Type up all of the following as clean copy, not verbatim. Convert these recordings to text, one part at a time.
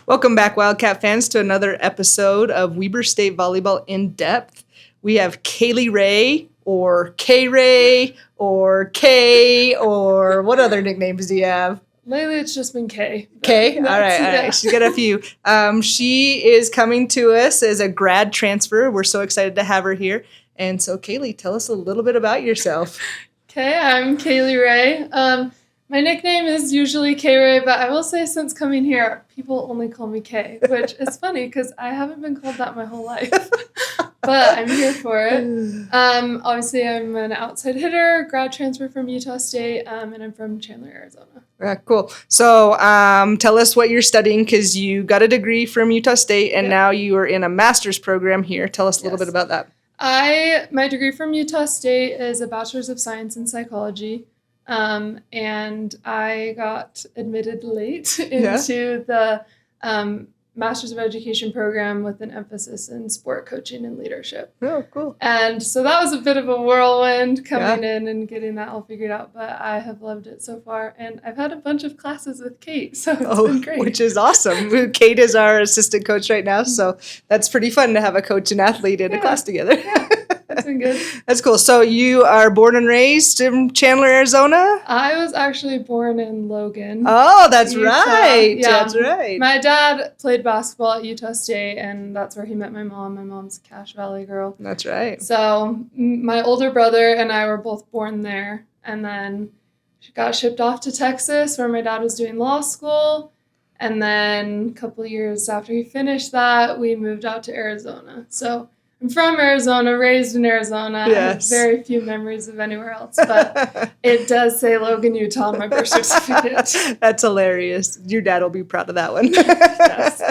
Welcome back, Wildcat fans, to another episode of Weber State Volleyball In Depth. We have Kaylie Ray, or K-Ray, or Kay, or what other nicknames do you have? Lately, it's just been Kay. Kay? All right. She's got a few. She is coming to us as a grad transfer. We're so excited to have her here. And so, Kaylie, tell us a little bit about yourself. Okay, I'm Kaylie Ray. My nickname is usually K-Ray, but I will say since coming here, people only call me Kay, which is funny because I haven't been called that my whole life. But I'm here for it. Obviously, I'm an outside hitter, grad transfer from Utah State, and I'm from Chandler, Arizona. Yeah, cool. So tell us what you're studying, because you got a degree from Utah State, and now you are in a master's program here. Tell us a little bit about that. My degree from Utah State is a Bachelor's of Science in Psychology. And I got admitted late into the Master's of Education program with an emphasis in sport coaching and leadership. Oh, cool. And so that was a bit of a whirlwind coming in and getting that all figured out, but I have loved it so far. And I've had a bunch of classes with Kate, so it's been great. Which is awesome. Kate is our assistant coach right now, so that's pretty fun to have a coach and athlete in a class together. Yeah. That's been good. That's cool. So you are born and raised in Chandler, Arizona? I was actually born in Logan. Oh, that's Utah. right. Yeah. That's right. My dad played basketball at Utah State, and that's where he met my mom. My mom's a Cache Valley girl. That's right. So my older brother and I were both born there, and then she got shipped off to Texas where my dad was doing law school. And then a couple of years after he finished that, we moved out to Arizona. So I'm from Arizona, raised in Arizona. Yes. I have very few memories of anywhere else, but it does say Logan, Utah on my birth certificate. That's hilarious. Your dad will be proud of that one. Yes.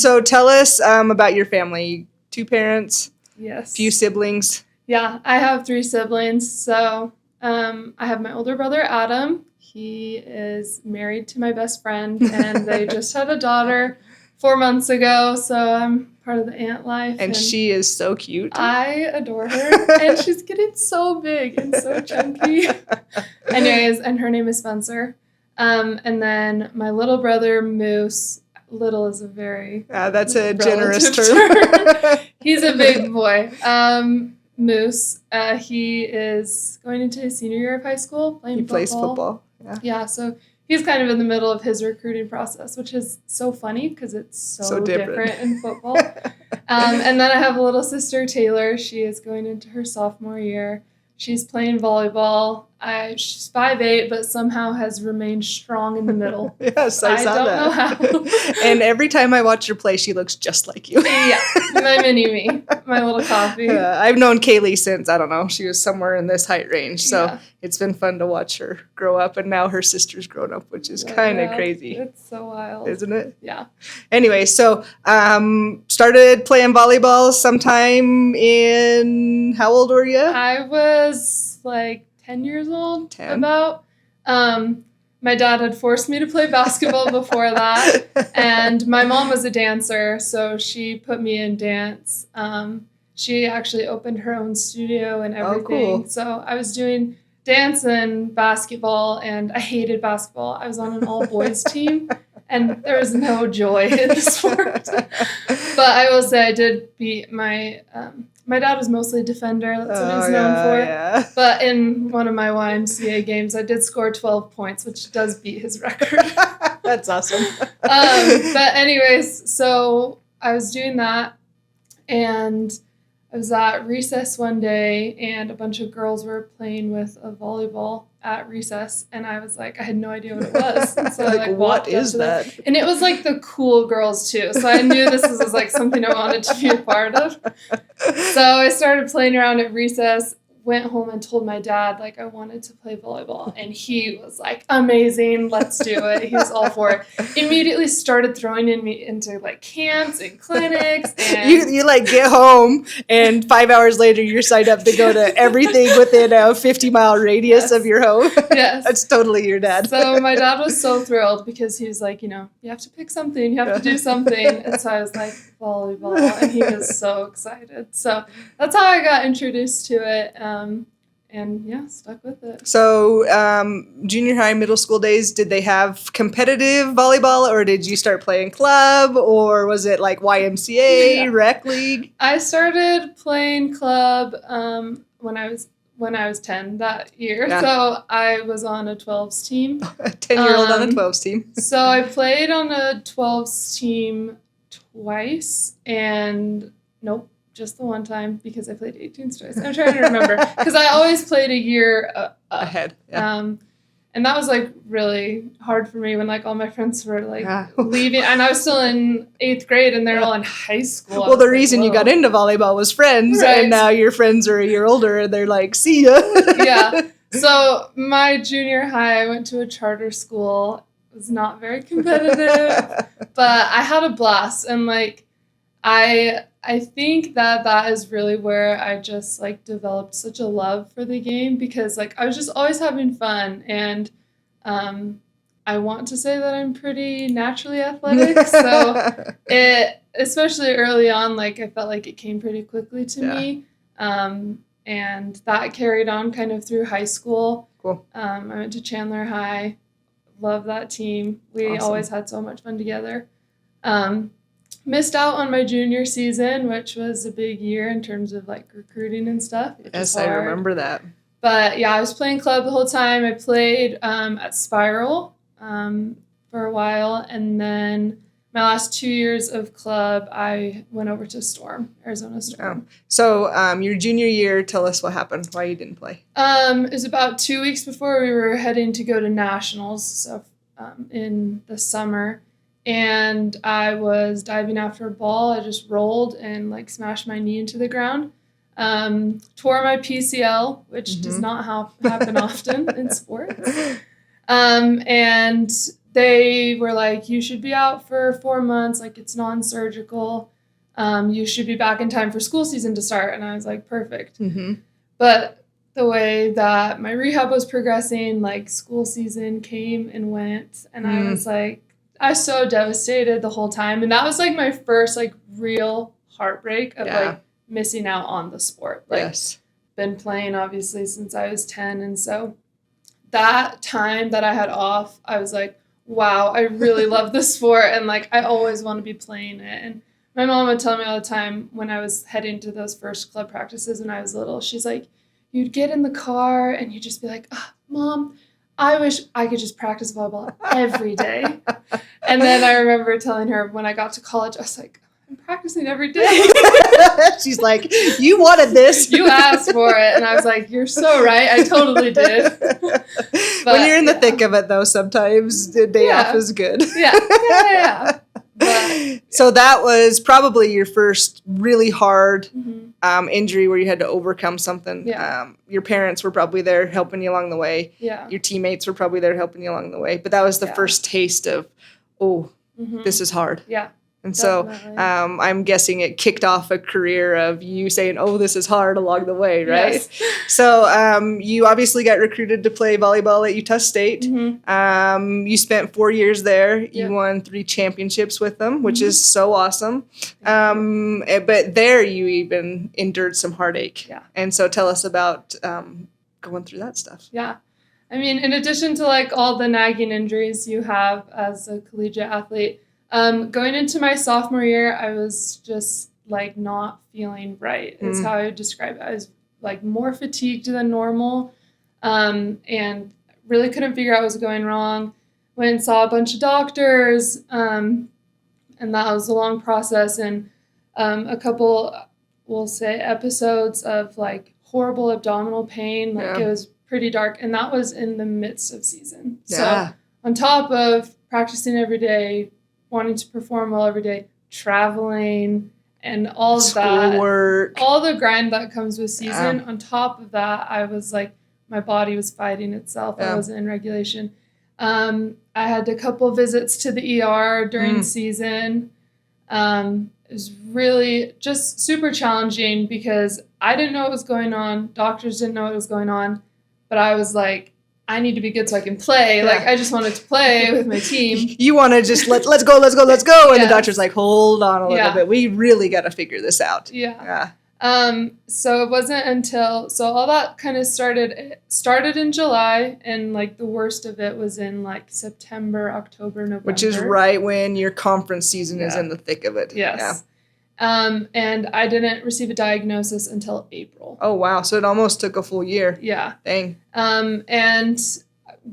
So tell us about your family. 2 parents? Yes. Few siblings? Yeah, I have 3 siblings. So I have my older brother, Adam. He is married to my best friend, and they just had a daughter 4 months ago, so I'm part of the aunt life. And she is so cute. I adore her, and she's getting so big and so chunky. Anyways, and her name is Spencer. And then my little brother, Moose. Little is a very that's a generous term. He's a big boy. Moose, he is going into his senior year of high school, playing football. He plays football. Yeah, so he's kind of in the middle of his recruiting process, which is so funny because it's so different in football. And then I have a little sister, Taylor. She is going into her sophomore year. She's playing volleyball. She's 5'8", but somehow has remained strong in the middle. Yes, I saw that. I don't know how. And every time I watch her play, she looks just like you. Yeah, my mini-me, my little coffee. I've known Kaylie since, I don't know, she was somewhere in this height range. So it's been fun to watch her grow up. And now her sister's grown up, which is kind of crazy. It's so wild. Isn't it? Yeah. Anyway, so started playing volleyball sometime in, how old were you? I was like 10 years old. 10? About. My dad had forced me to play basketball before that, and my mom was a dancer, so she put me in dance. She actually opened her own studio and everything. Oh, cool. So I was doing dance and basketball, and I hated basketball. I was on an all-boys team, and there was no joy in the sport. But I will say I did beat my dad was mostly a defender. That's what he's known for. Yeah. But in one of my YMCA games, I did score 12 points, which does beat his record. That's awesome. But anyways, so I was doing that, and I was at recess one day, and a bunch of girls were playing with a volleyball at recess, and I was like, I had no idea what it was. And so I what is that? And it was like the cool girls too. So I knew this was like something I wanted to be a part of. So I started playing around at recess, went home and told my dad, like, I wanted to play volleyball. And he was like, amazing, let's do it. He was all for it. Immediately started throwing me into, like, camps and clinics. And You like, get home, and 5 hours later, you're signed up to go to everything within a 50-mile radius of your home. Yes. That's totally your dad. So my dad was so thrilled because he was like, you have to pick something. You have to do something. And so I was like, volleyball. And he was so excited. So that's how I got introduced to it. And yeah, stuck with it. So junior high, middle school days, did they have competitive volleyball, or did you start playing club, or was it like YMCA, rec league? I started playing club when I was 10 that year. Yeah. So I was on a 12s team. A 10-year-old on a 12s team. So I played on a 12s team twice, and nope, just the one time because I played 18s twice. I'm trying to remember because I always played a year ahead. Yeah. And that was like really hard for me when like all my friends were like leaving, and I was still in 8th grade and they're all in high school. Well, the reason you got into volleyball was friends, and now your friends are a year older and they're like, see ya. Yeah. So my junior high, I went to a charter school. It was not very competitive, but I had a blast, and like I think that is really where I just like developed such a love for the game, because like I was just always having fun, and I want to say that I'm pretty naturally athletic, so it, especially early on, like I felt like it came pretty quickly to me, and that carried on kind of through high school. Cool. I went to Chandler High, love that team. We always had so much fun together. Missed out on my junior season, which was a big year in terms of like recruiting and stuff. Yes, I remember that. But yeah, I was playing club the whole time. I played at Spiral for a while, and then my last 2 years of club, I went over to Storm, Arizona Storm. So your junior year, tell us what happened, why you didn't play. It was about 2 weeks before we were heading to go to nationals, so in the summer. And I was diving after a ball. I just rolled and like smashed my knee into the ground. Tore my PCL, which does not happen often in sports. And they were like, you should be out for 4 months. Like, it's non-surgical. You should be back in time for school season to start. And I was like, perfect. Mm-hmm. But the way that my rehab was progressing, like school season came and went. And I was like, I was so devastated the whole time. And that was like my first like real heartbreak of like missing out on the sport. Like, been playing obviously since I was 10. And so that time that I had off, I was like, wow, I really love this sport. And like, I always want to be playing it. And my mom would tell me all the time when I was heading to those first club practices when I was little, she's like, you'd get in the car and you'd just be like, Mom, I wish I could just practice volleyball every day. And then I remember telling her when I got to college, I was like, I'm practicing every day. She's like, you wanted this. You asked for it. And I was like, you're so right. I totally did. But, when you're in the thick of it, though, sometimes the day off is good. Yeah. But, so that was probably your first really hard injury where you had to overcome something. Yeah. Your parents were probably there helping you along the way. Yeah. Your teammates were probably there helping you along the way. But that was the first taste of, this is hard. Yeah. And definitely. so I'm guessing it kicked off a career of you saying, this is hard along the way, right? Yes. So you obviously got recruited to play volleyball at Utah State. Mm-hmm. You spent 4 years there. Yep. You won 3 championships with them, which is so awesome. But there you even endured some heartache. Yeah. And so tell us about going through that stuff. Yeah. I mean, in addition to like all the nagging injuries you have as a collegiate athlete, going into my sophomore year, I was just like not feeling right is how I would describe it. I was like more fatigued than normal, and really couldn't figure out what was going wrong. Went and saw a bunch of doctors, and that was a long process, and a couple, we'll say, episodes of like horrible abdominal pain. Like it was pretty dark, and that was in the midst of season. Yeah. So on top of practicing every day, wanting to perform well every day, traveling, and all of that. Schoolwork. All the grind that comes with season. On top of that, I was like, my body was fighting itself. I wasn't in regulation. I had a couple visits to the ER during season. It was really just super challenging because I didn't know what was going on. Doctors didn't know what was going on. But I was like, I need to be good so I can play. Like, I just wanted to play with my team. You want to just let's go. And the doctor's like, hold on a little bit. We really got to figure this out. Yeah. So it wasn't until, so all that kind of started in July, and like the worst of it was in like September, October, November. Which is right when your conference season is Yeah. in the thick of it. Yes. And I didn't receive a diagnosis until April. Oh, wow. So it almost took a full year. Yeah. Dang. And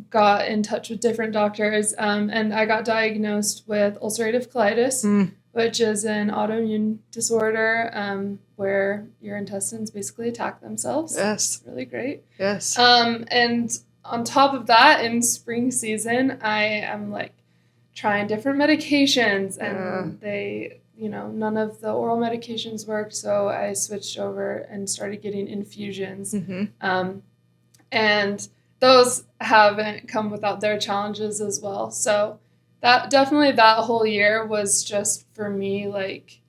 got in touch with different doctors, and I got diagnosed with ulcerative colitis, which is an autoimmune disorder where your intestines basically attack themselves. Yes. It's really great. Yes. And on top of that, in spring season, I am like trying different medications, and they, none of the oral medications worked, so I switched over and started getting infusions. And those haven't come without their challenges as well. So that whole year was just for me like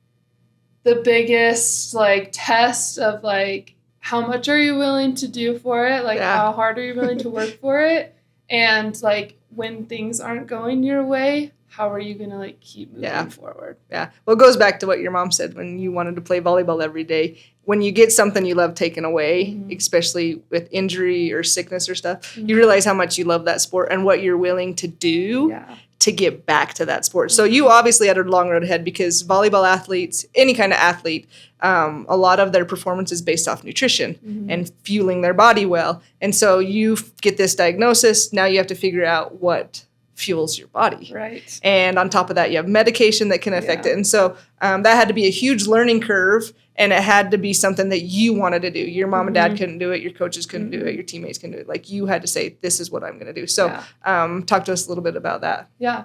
the biggest like test of like how much are you willing to do for it? Like how hard are you willing to work for it? And like when things aren't going your way, how are you going to like keep moving forward? Yeah. Well, it goes back to what your mom said when you wanted to play volleyball every day. When you get something you love taken away, especially with injury or sickness or stuff, you realize how much you love that sport and what you're willing to do to get back to that sport. So you obviously had a long road ahead, because volleyball athletes, any kind of athlete, a lot of their performance is based off nutrition and fueling their body well. And so you get this diagnosis. Now you have to figure out what fuels your body. Right. And on top of that, you have medication that can affect it. And so that had to be a huge learning curve, and it had to be something that you wanted to do. Your mom and dad couldn't do it. Your coaches couldn't do it. Your teammates couldn't do it. Like, you had to say, this is what I'm going to do. So talk to us a little bit about that. Yeah.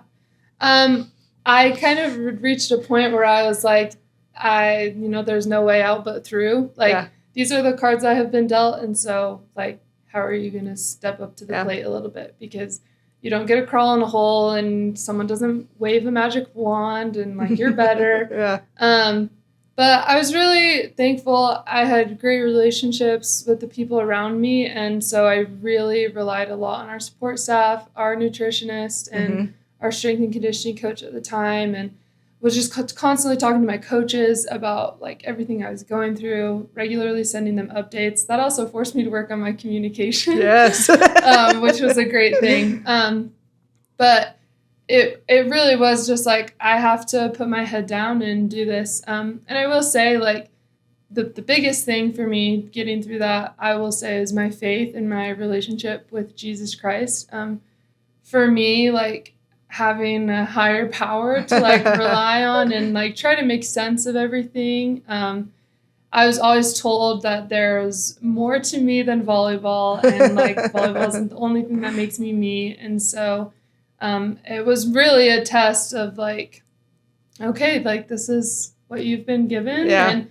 I kind of reached a point where I was like, there's no way out but through. Like, these are the cards I have been dealt. And so, like, how are you going to step up to the plate a little bit? Because you don't get to crawl in a hole and someone doesn't wave a magic wand and like you're better. But I was really thankful. I had great relationships with the people around me, and so I really relied a lot on our support staff, our nutritionist, and our strength and conditioning coach at the time, and was just constantly talking to my coaches about like everything I was going through, regularly sending them updates. That also forced me to work on my communication, which was a great thing. But it really was just like, I have to put my head down and do this. And I will say, like, the biggest thing for me getting through that, I will say, is my faith and my relationship with Jesus Christ. For me, like, having a higher power to like rely on and like try to make sense of everything. I was always told that there's more to me than volleyball, and like volleyball isn't the only thing that makes me me. And so it was really a test of like, okay, like this is what you've been given, and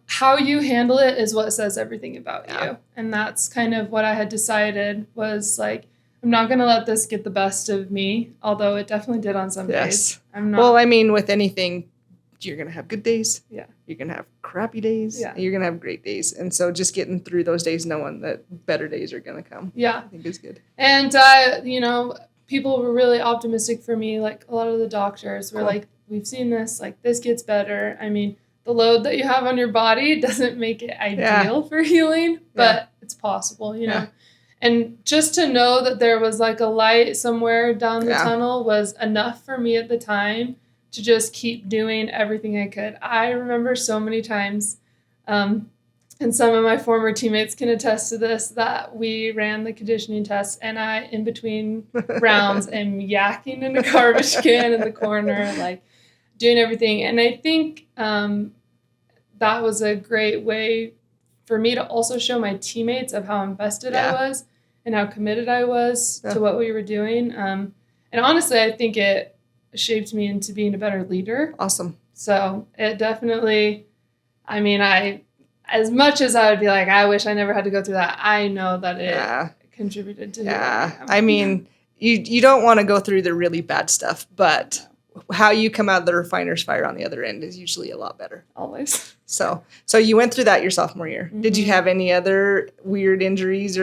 how you handle it is what says everything about you. And that's kind of what I had decided, was like, I'm not going to let this get the best of me, although it definitely did on some days. I'm not. Well, I mean, with anything, you're going to have good days. Yeah. You're going to have crappy days. Yeah. And you're going to have great days. And so just getting through those days knowing that better days are going to come. Yeah. I think is good. And, people were really optimistic for me. Like, a lot of the doctors were like, we've seen this. Like, this gets better. I mean, the load that you have on your body doesn't make it ideal for healing, but it's possible, you know. And just to know that there was like a light somewhere down the tunnel was enough for me at the time to just keep doing everything I could. I remember so many times, and some of my former teammates can attest to this, that we ran the conditioning test and I, in between rounds, am yakking in a garbage can in the corner, like doing everything. And I think that was a great way for me to also show my teammates of how invested I was and how committed I was to what we were doing. And honestly, I think it shaped me into being a better leader. Awesome. So it definitely, I mean, as much as I would be like, I wish I never had to go through that, I know that it contributed to who I am. I mean, you don't want to go through the really bad stuff, but how you come out of the refiner's fire on the other end is usually a lot better. Always. So you went through that your sophomore year. Mm-hmm. Did you have any other weird injuries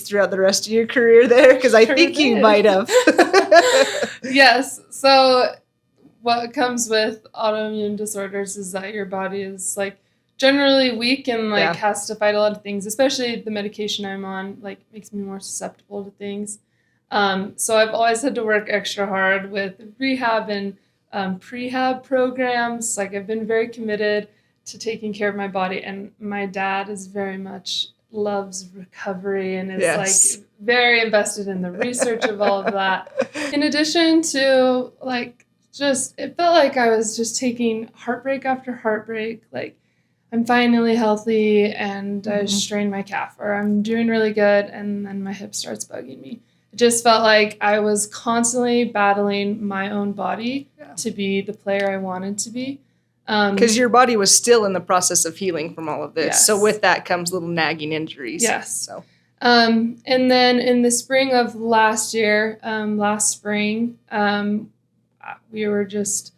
throughout the rest of your career there? Because I think you might have. Yes. So what comes with autoimmune disorders is that your body is like generally weak and like Yeah. has to fight a lot of things, especially the medication I'm on, like makes me more susceptible to things. So I've always had to work extra hard with rehab and prehab programs. Like I've been very committed to taking care of my body, and my dad is very much loves recovery and is Yes. like very invested in the research of all of that. In addition to like just it felt like I was just taking heartbreak after heartbreak. Like I'm finally healthy and I strained my calf, or I'm doing really good and then my hip starts bugging me. It just felt like I was constantly battling my own body to be the player I wanted to be. Because your body was still in the process of healing from all of this. Yes. So with that comes little nagging injuries. Yes. So. And then in the spring of last spring, we were just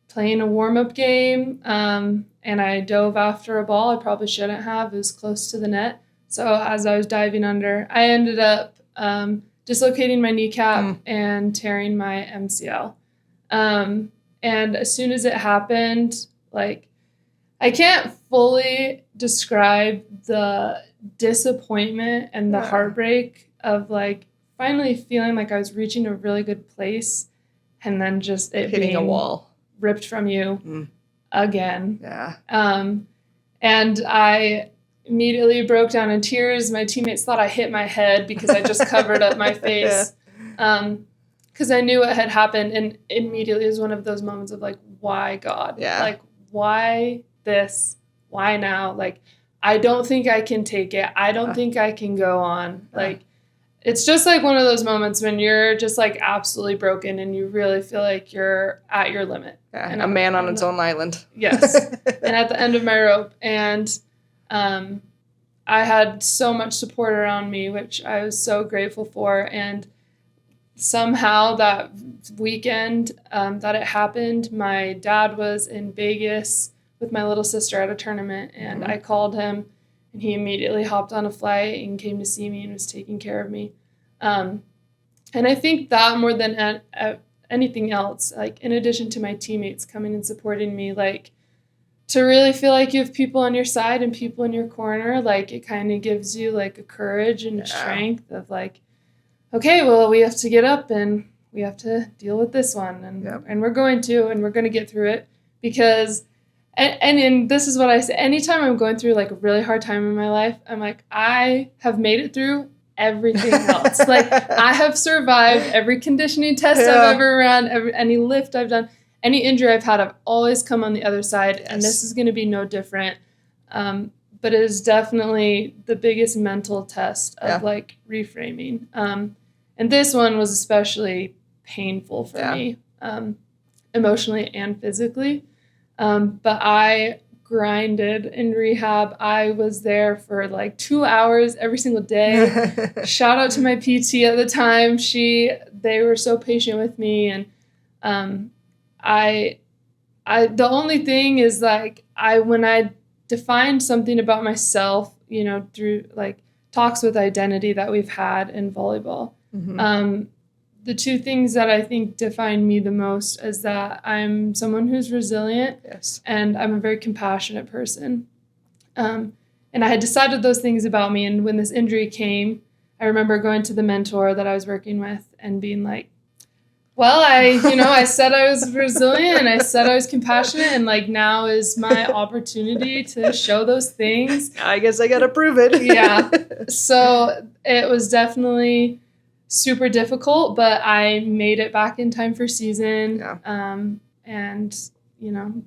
playing a warm-up game, and I dove after a ball I probably shouldn't have. It was close to the net. So as I was diving under, I ended up dislocating my kneecap and tearing my MCL. And as soon as it happened, like, I can't fully describe the disappointment and the heartbreak of like finally feeling like I was reaching a really good place and then just it hitting being a wall ripped from you again. Yeah. And I immediately broke down in tears. My teammates thought I hit my head because I just covered up my face. Because I knew what had happened, and immediately it was one of those moments of like, why God? Yeah. Like, why this? Why now? Like, I don't think I can take it. I don't think I can go on. Like, it's just like one of those moments when you're just like absolutely broken and you really feel like you're at your limit. Yeah, and a man on its own island. Yes. And at the end of my rope. And I had so much support around me, which I was so grateful for. And somehow that weekend that it happened, my dad was in Vegas with my little sister at a tournament, and I called him, and he immediately hopped on a flight and came to see me and was taking care of me. And I think that more than anything else, like in addition to my teammates coming and supporting me, like to really feel like you have people on your side and people in your corner, like it kind of gives you like a courage and strength of like, okay, well, we have to get up and we have to deal with this one. And we're going to get through it because, and this is what I say, anytime I'm going through like a really hard time in my life, I'm like, I have made it through everything else. Like I have survived every conditioning test I've ever run, any lift I've done, any injury I've had, I've always come on the other side. And this is going to be no different. But it is definitely the biggest mental test of like reframing. And this one was especially painful for me, emotionally and physically. But I grinded in rehab. I was there for like 2 hours every single day. Shout out to my PT at the time. They were so patient with me. And I the only thing is like when I defined something about myself, you know, through like talks with identity that we've had in volleyball. The two things that I think define me the most is that I'm someone who's resilient and I'm a very compassionate person. And I had decided those things about me. And when this injury came, I remember going to the mentor that I was working with and being like, well, I said I was resilient and I said I was compassionate, and like now is my opportunity to show those things. I guess I got to prove it. So it was definitely super difficult, but I made it back in time for season. And,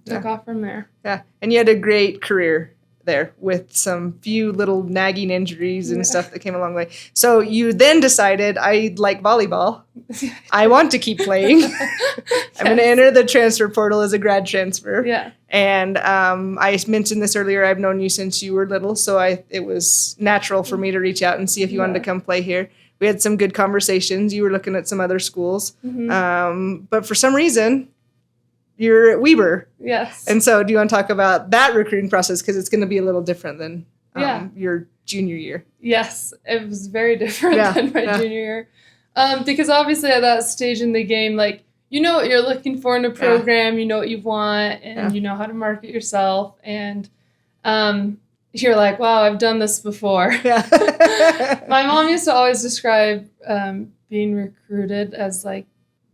took off from there. Yeah. And you had a great career there with some few little nagging injuries and stuff that came along the way. So you then decided, I like volleyball. I want to keep playing. I'm going to enter the transfer portal as a grad transfer. Yeah. And I mentioned this earlier. I've known you since you were little, so it was natural for me to reach out and see if you wanted to come play here. We had some good conversations. You were looking at some other schools. But for some reason, you're at Weber. Yes. And so do you want to talk about that recruiting process? Because it's going to be a little different than your junior year. Yes. It was very different than my junior year. Because obviously at that stage in the game, like, you know what you're looking for in a program, you know what you want, and you know how to market yourself. And you're like, wow, I've done this before. Yeah. My mom used to always describe being recruited as like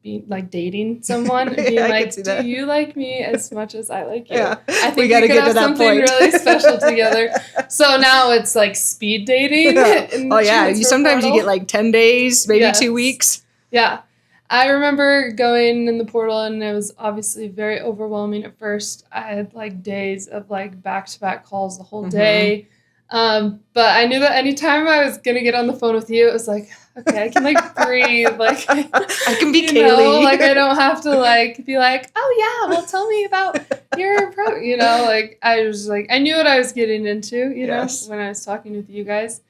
being like dating someone and being Yeah, I like, can see do that. you like me as much as I like you? Yeah. I think We we gotta could get to have that something point. really special together. So now it's like speed dating. in the Oh yeah, transfer sometimes you portal. get like 10 days, maybe Yes. 2 weeks. Yeah. I remember going in the portal and it was obviously very overwhelming at first. I had like days of like back-to-back calls the whole day. But I knew that anytime I was going to get on the phone with you, it was like, okay, I can like breathe. Like I can be you Kaylee. know, like I don't have to like be like, oh yeah, well tell me about your you know, like I was like, I knew what I was getting into, you Yes. know, when I was talking with you guys.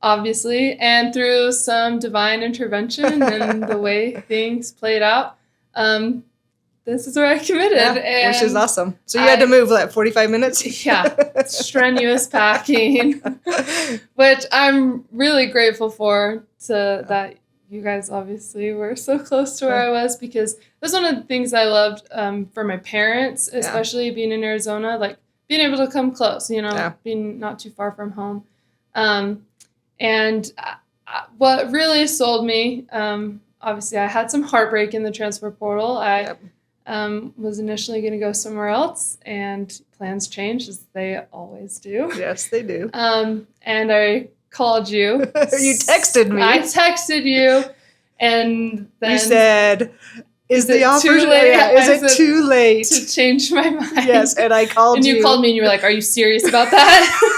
Obviously, and through some divine intervention and the way things played out, this is where I committed. Yeah, and which is awesome. So you had to move, like, 45 minutes? Yeah, strenuous packing, which I'm really grateful for that you guys obviously were so close to where I was, because that's one of the things I loved for my parents, especially being in Arizona, like being able to come close, you know, being not too far from home. And what really sold me, obviously I had some heartbreak in the transfer portal. I was initially going to go somewhere else, and plans changed, as they always do. Yes, they do. And I called you. You texted me. I texted you, and then you said, is the offer too late? Yeah, is it too late to change my mind? Yes, and I called you. And you called me and you were like, are you serious about that?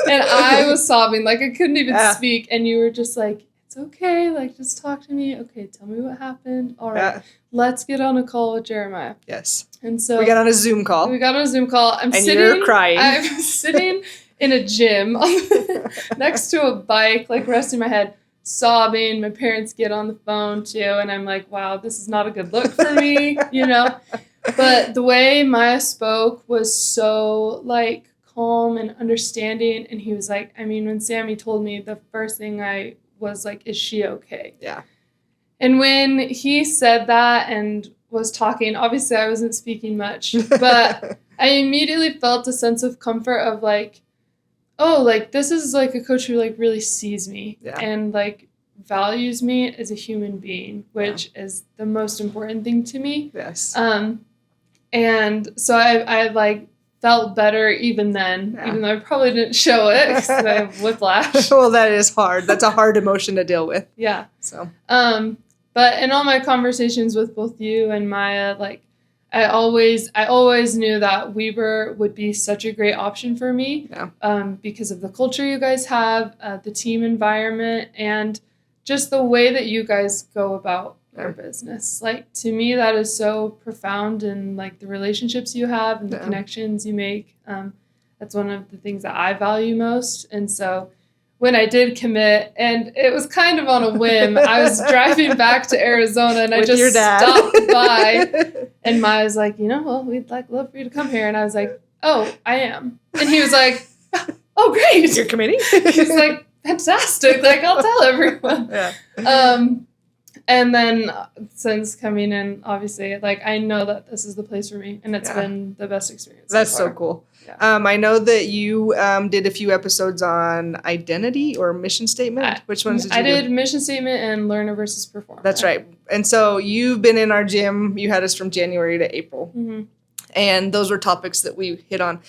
And I was sobbing, like I couldn't even speak. And you were just like, it's okay, like just talk to me. Okay, tell me what happened. All right, let's get on a call with Jeremiah. Yes. And so we got on a Zoom call. You're crying. I'm sitting in a gym next to a bike, like resting my head, sobbing. My parents get on the phone too, and I'm like, wow, this is not a good look for me, you know. But the way Maya spoke was so like calm and understanding, and he was like, I mean, when Sammy told me, the first thing I was like, is she okay? Yeah. And when he said that and was talking, obviously I wasn't speaking much, but I immediately felt a sense of comfort of like, oh, like this is like a coach who like really sees me and like values me as a human being, which is the most important thing to me. Yes. And so I like felt better even then, even though I probably didn't show it because I have whiplash. Well, that is hard. That's a hard emotion to deal with. Yeah. So. But in all my conversations with both you and Maya, like I always knew that Weber would be such a great option for me because of the culture you guys have, the team environment, and just the way that you guys go about your business. Like, to me, that is so profound, and like the relationships you have and the connections you make. That's one of the things that I value most. And so when I did commit, and it was kind of on a whim, I was driving back to Arizona, and I just stopped by, and Maya was like, you know, well, we'd like love for you to come here. And I was like, oh, I am. And he was like, oh, great. You're committing? He's like, fantastic. Like, I'll tell everyone. Yeah. And then since coming in, obviously, like, I know that this is the place for me, and it's been the best experience. That's so so cool. Yeah. I know that you did a few episodes on identity or mission statement. Which ones did you do? I did mission statement and learner versus performer. That's right. And so you've been in our gym. You had us from January to April. Mm-hmm. And those were topics that we hit on.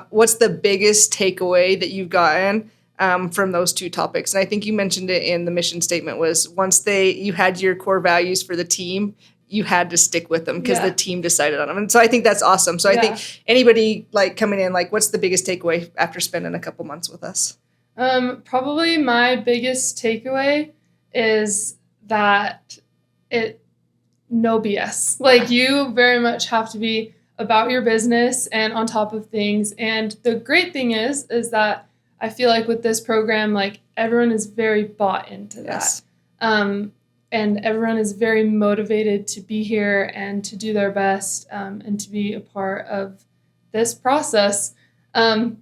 What's the biggest takeaway that you've gotten from those two topics? And I think you mentioned it in the mission statement, was once you had your core values for the team, you had to stick with them because the team decided on them. And so I think that's awesome. So I think anybody like coming in, like, what's the biggest takeaway after spending a couple months with us? Probably my biggest takeaway is that no BS. Like, you very much have to be about your business and on top of things. And the great thing is that I feel like with this program, like, everyone is very bought into that. And everyone is very motivated to be here and to do their best and to be a part of this process. And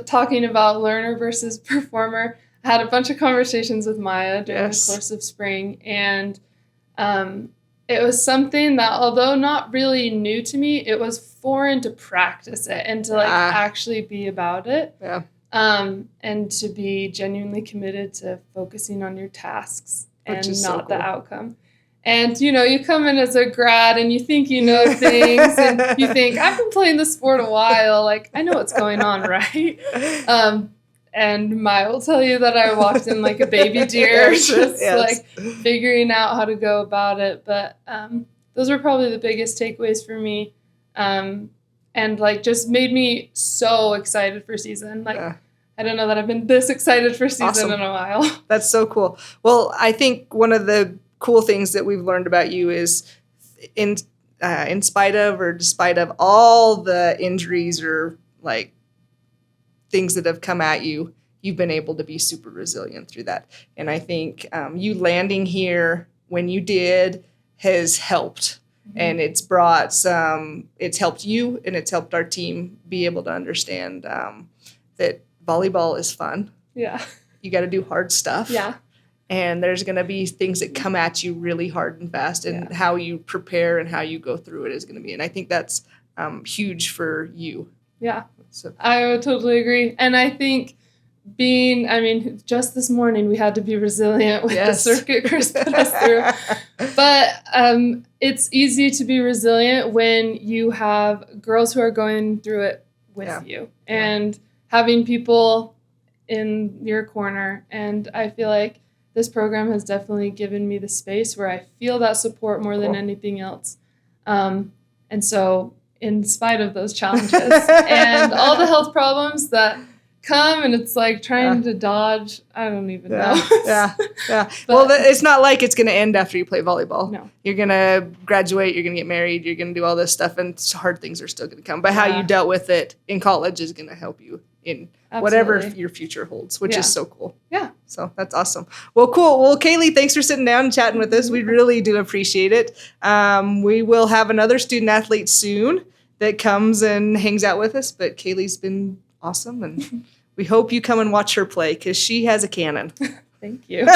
talking about learner versus performer, I had a bunch of conversations with Maya during the course of spring. And it was something that, although not really new to me, it was foreign to practice it and to like actually be about it. Yeah. And to be genuinely committed to focusing on your tasks and not the outcome. And, you know, you come in as a grad and you think you know things and you think, I've been playing this sport a while. Like, I know what's going on, right? And Maya will tell you that I walked in like a baby deer, just like figuring out how to go about it. But those were probably the biggest takeaways for me. And like just made me so excited for season. Like, I don't know that I've been this excited for season in a while. That's so cool. Well, I think one of the cool things that we've learned about you is in spite of or despite of all the injuries or like things that have come at you, you've been able to be super resilient through that. And I think you landing here when you did has helped. Mm-hmm. And it's brought it's helped you and it's helped our team be able to understand that volleyball is fun. Yeah. You got to do hard stuff. Yeah. And there's going to be things that come at you really hard and fast, and how you prepare and how you go through it is going to be. And I think that's huge for you. Yeah, so. I would totally agree. And I think just this morning we had to be resilient with the circuit Chris put us through. But it's easy to be resilient when you have girls who are going through it with you and having people in your corner. And I feel like this program has definitely given me the space where I feel that support more than anything else. And so in spite of those challenges and all the health problems that come and it's like trying to dodge, I don't even know. Well, it's not like it's going to end after you play volleyball. No. You're going to graduate, you're going to get married, you're going to do all this stuff, and hard things are still going to come. But how you dealt with it in college is going to help you in whatever your future holds, which is so cool. Yeah. So that's awesome. Well, cool. Well, Kaylie, thanks for sitting down and chatting with us. We really do appreciate it. We will have another student athlete soon that comes and hangs out with us, but Kaylie's been awesome, and we hope you come and watch her play because she has a cannon. Thank you.